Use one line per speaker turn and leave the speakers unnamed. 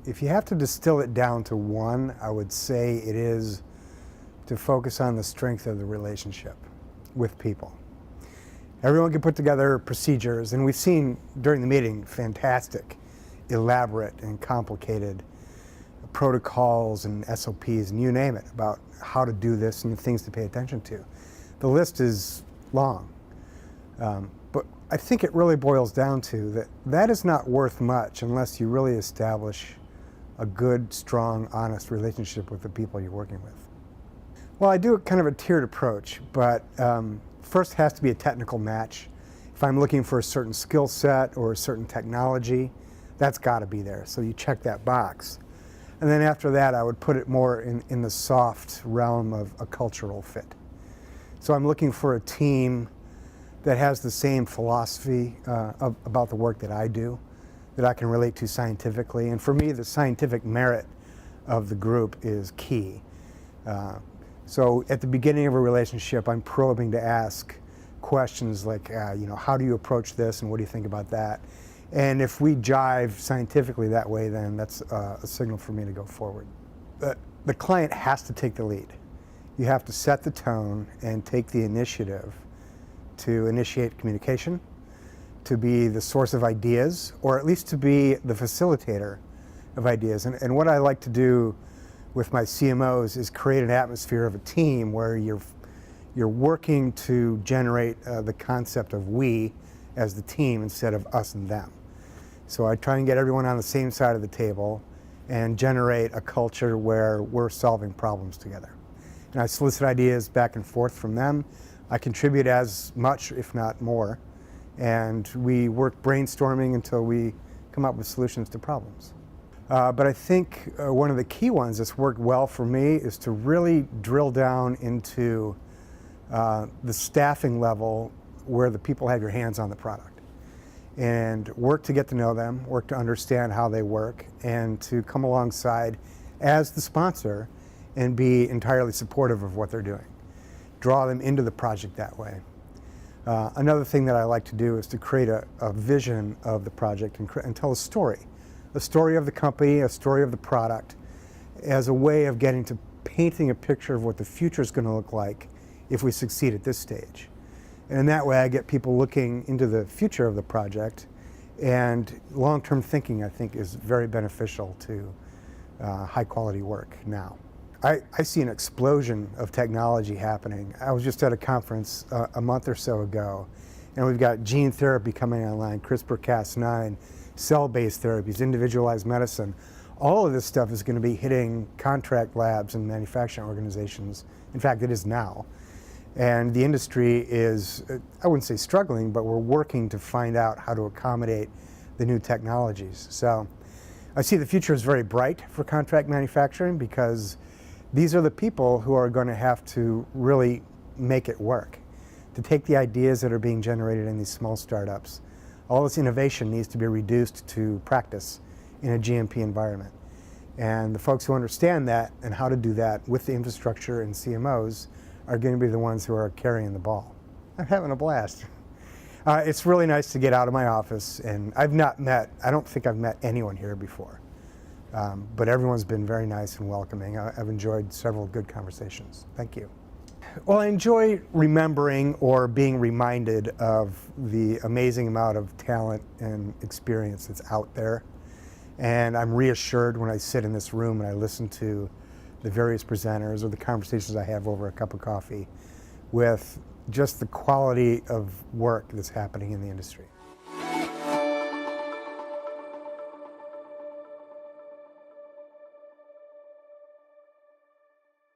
If you have to distill it down to one, I would say it is to focus on the strength of the relationship with people. Everyone can put together procedures, and we've seen during the meeting fantastic, elaborate and complicated protocols and SOPs and you name it about how to do this and the things to pay attention to. The list is long, but I think it really boils down to that is not worth much unless you really establish a good, strong, honest relationship with the people you're working with. Well, I do kind of a tiered approach, but first has to be a technical match. If I'm looking for a certain skill set or a certain technology, that's got to be there, so you check that box. And then after that, I would put it more in the soft realm of a cultural fit. So I'm looking for a team that has the same philosophy about the work that I do, that I can relate to scientifically. And for me, the scientific merit of the group is key. So at the beginning of a relationship, I'm probing to ask questions like, how do you approach this and what do you think about that? And if we jive scientifically that way, then that's a signal for me to go forward. The client has to take the lead. You have to set the tone and take the initiative to initiate communication, to be the source of ideas, or at least to be the facilitator of ideas. And what I like to do with my CMOs is create an atmosphere of a team where you're working to generate the concept of we as the team instead of us and them. So I try and get everyone on the same side of the table and generate a culture where we're solving problems together. And I solicit ideas back and forth from them. I contribute as much, if not more, and we work brainstorming until we come up with solutions to problems. But I think one of the key ones that's worked well for me is to really drill down into the staffing level where the people have your hands on the product and work to get to know them, work to understand how they work, and to come alongside as the sponsor and be entirely supportive of what they're doing. Draw them into the project that way. Another thing that I like to do is to create a vision of the project and tell a story of the company, a story of the product, as a way of getting to painting a picture of what the future is going to look like if we succeed at this stage. And in that way, I get people looking into the future of the project, and long-term thinking, I think, is very beneficial to high-quality work now. I see an explosion of technology happening. I was just at a conference a month or so ago, and we've got gene therapy coming online, CRISPR-Cas9, cell-based therapies, individualized medicine. All of this stuff is going to be hitting contract labs and manufacturing organizations. In fact, it is now. And the industry is, I wouldn't say struggling, but we're working to find out how to accommodate the new technologies. So I see the future is very bright for contract manufacturing because these are the people who are going to have to really make it work. To take the ideas that are being generated in these small startups, all this innovation needs to be reduced to practice in a GMP environment. And the folks who understand that and how to do that with the infrastructure and CMOs are going to be the ones who are carrying the ball. I'm having a blast. It's really nice to get out of my office, and I don't think I've met anyone here before. But everyone's been very nice and welcoming. I've enjoyed several good conversations. Thank you. Well, I enjoy remembering or being reminded of the amazing amount of talent and experience that's out there. And I'm reassured when I sit in this room and I listen to the various presenters or the conversations I have over a cup of coffee with just the quality of work that's happening in the industry.